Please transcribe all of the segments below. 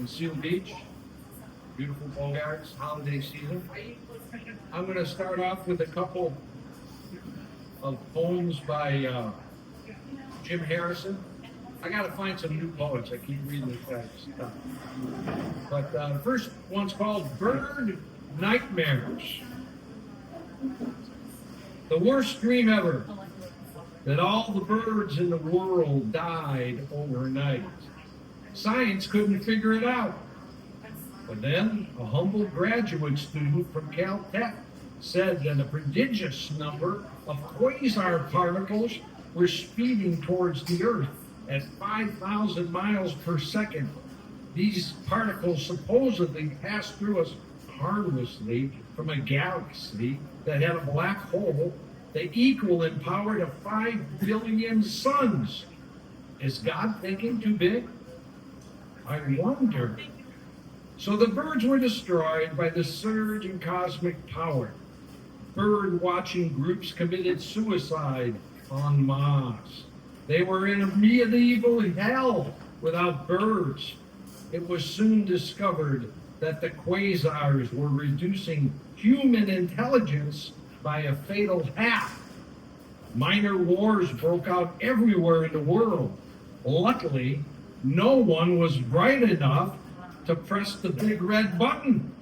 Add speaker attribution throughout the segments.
Speaker 1: in Seal Beach. Beautiful Bogart's holiday season. I'm going to start off with a couple of poems by Jim Harrison. I got to find some new poets. I keep reading this guy's stuff. But the first one's called Bird Nightmares. The worst dream ever, that all the birds in the world died overnight. Science couldn't figure it out. But then a humble graduate student from Caltech said that a prodigious number of quasar particles were speeding towards the Earth at 5,000 miles per second. These particles supposedly passed through us harmlessly from a galaxy that had a black hole that equal in power to 5 billion suns. Is God thinking too big? I wonder. So the birds were destroyed by the surge in cosmic power. Bird-watching groups committed suicide en masse. They were in a medieval hell without birds. It was soon discovered that the quasars were reducing human intelligence by a fatal half. Minor wars broke out everywhere in the world. Luckily, no one was bright enough to press the big red button.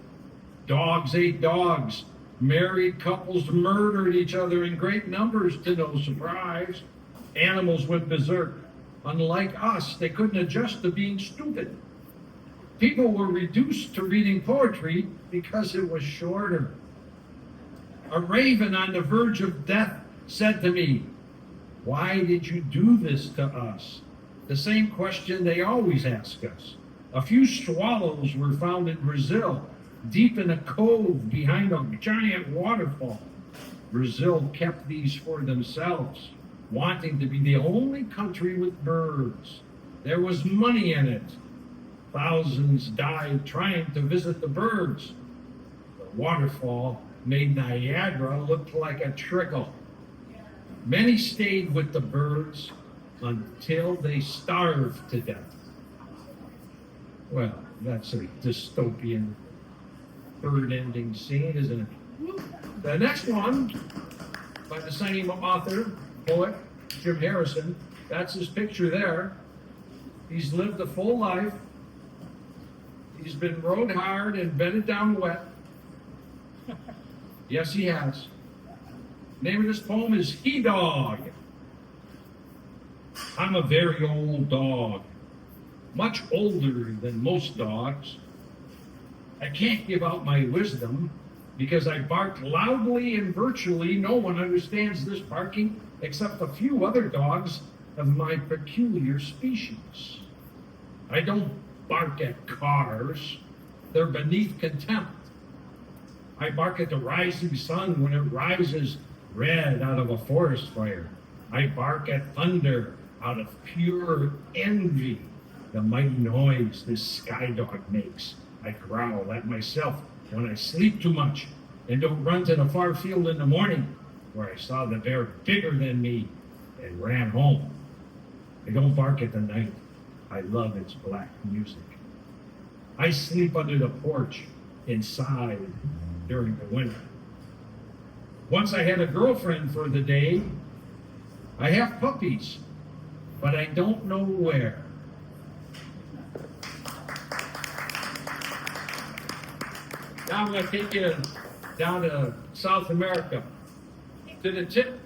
Speaker 1: Dogs ate dogs. Married couples murdered each other in great numbers to no surprise. Animals went berserk. Unlike us, they couldn't adjust to being stupid. People were reduced to reading poetry because it was shorter. A raven on the verge of death said to me, "Why did you do this to us?" The same question they always ask us. A few swallows were found in Brazil, deep in a cove behind a giant waterfall. Brazil kept these for themselves, wanting to be the only country with birds. There was money in it. Thousands died trying to visit the birds. The waterfall made Niagara look like a trickle. Many stayed with the birds until they starved to death. Well, that's a dystopian bird-ending scene, isn't it? The next one, by the same author, poet, Jim Harrison, that's his picture there. He's lived a full life. He's been rode hard and bedded down wet. Yes, he has. Name of this poem is He Dog. I'm a very old dog, much older than most dogs. I can't give out my wisdom because I bark loudly and virtually no one understands this barking except a few other dogs of my peculiar species. I don't bark at cars. They're beneath contempt. I bark at the rising sun when it rises red out of a forest fire. I bark at thunder out of pure envy. The mighty noise this sky dog makes. I growl at myself when I sleep too much and don't run to the far field in the morning where I saw the bear bigger than me and ran home. I don't bark at the night. I love its black music. I sleep under the porch inside during the winter. Once I had a girlfriend for the day. I have puppies, but I don't know where. Now I'm going to take you down to South America, to the tip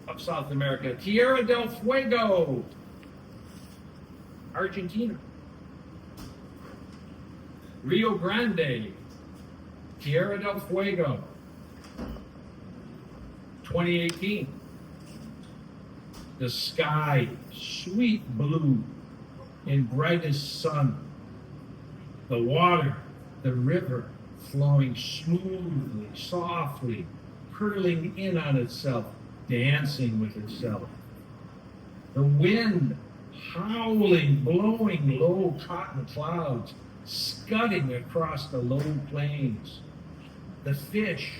Speaker 1: of South America, Tierra del Fuego, Argentina. Rio Grande, Tierra del Fuego, 2018. The sky, sweet blue in brightest sun. The water, the river, flowing smoothly, softly, curling in on itself, dancing with itself. The wind, howling, blowing low cotton clouds, scudding across the low plains. The fish,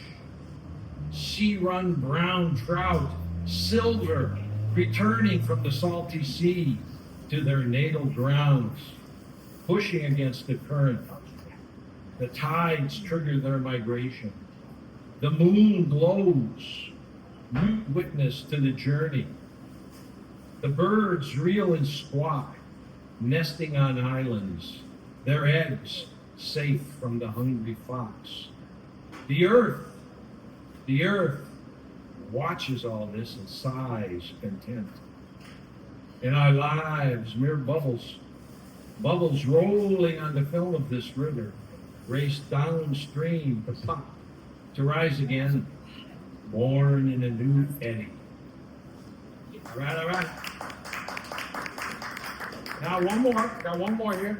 Speaker 1: sea-run brown trout, silver, returning from the salty sea to their natal grounds. pushing against the current. The tides trigger their migration. The moon glows, mute witness to the journey. The birds reel and squawk, nesting on islands, their eggs safe from the hungry fox. The earth watches all this and sighs content. In our lives, mere bubbles rolling on the film of this river, race downstream to pop, to rise again, born in a new eddy. All right. Now got one more here.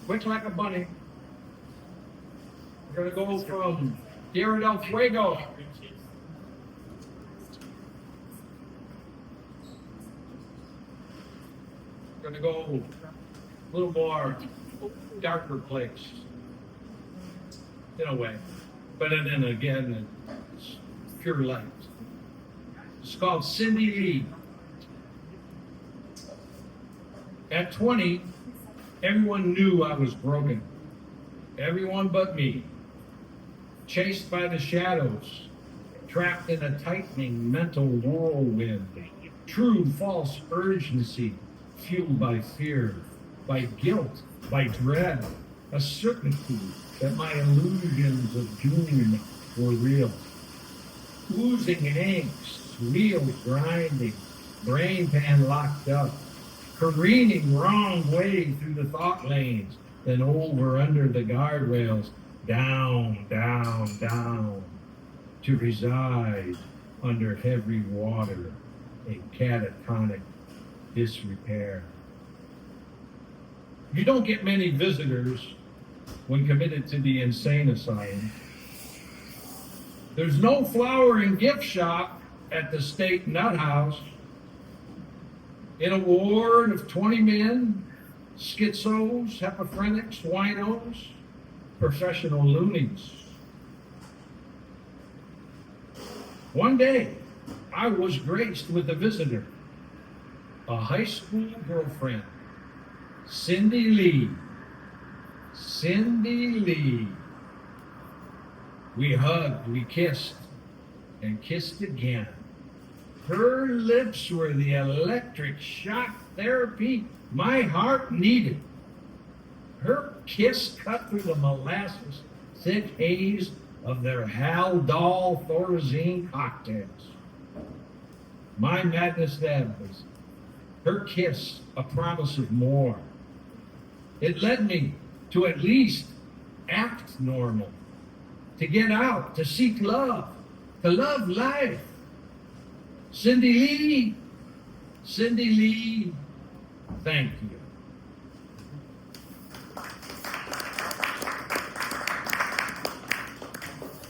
Speaker 1: Quick like a bunny. We're gonna go from Tierra del Fuego. We're gonna go a little more darker place, in a way. But then again, it's pure light. It's called Cindy Lee. At 20, everyone knew I was broken. Everyone but me. Chased by the shadows, trapped in a tightening mental whirlwind. True, false urgency, fueled by fear, by guilt, by dread. A certainty that my illusions of doom were real. Oozing angst, wheels grinding, brain pan locked up, careening wrong way through the thought lanes, then over under the guardrails, down, to reside under heavy water, a catatonic disrepair. You don't get many visitors when committed to the insane asylum. There's no flower and gift shop at the state nut house. In a ward of 20 men, schizos, hepaphrenics, winos, professional loonies. One day, I was graced with a visitor, a high school girlfriend, Cindy Lee. Cindy Lee. We hugged, we kissed, and kissed again. Her lips were the electric shock therapy my heart needed. Her kiss cut through the molasses, thick haze of their Haldol Thorazine cocktails. My madness then was her kiss, a promise of more. It led me to at least act normal, to get out, to seek love, to love life. Cindy Lee, thank you.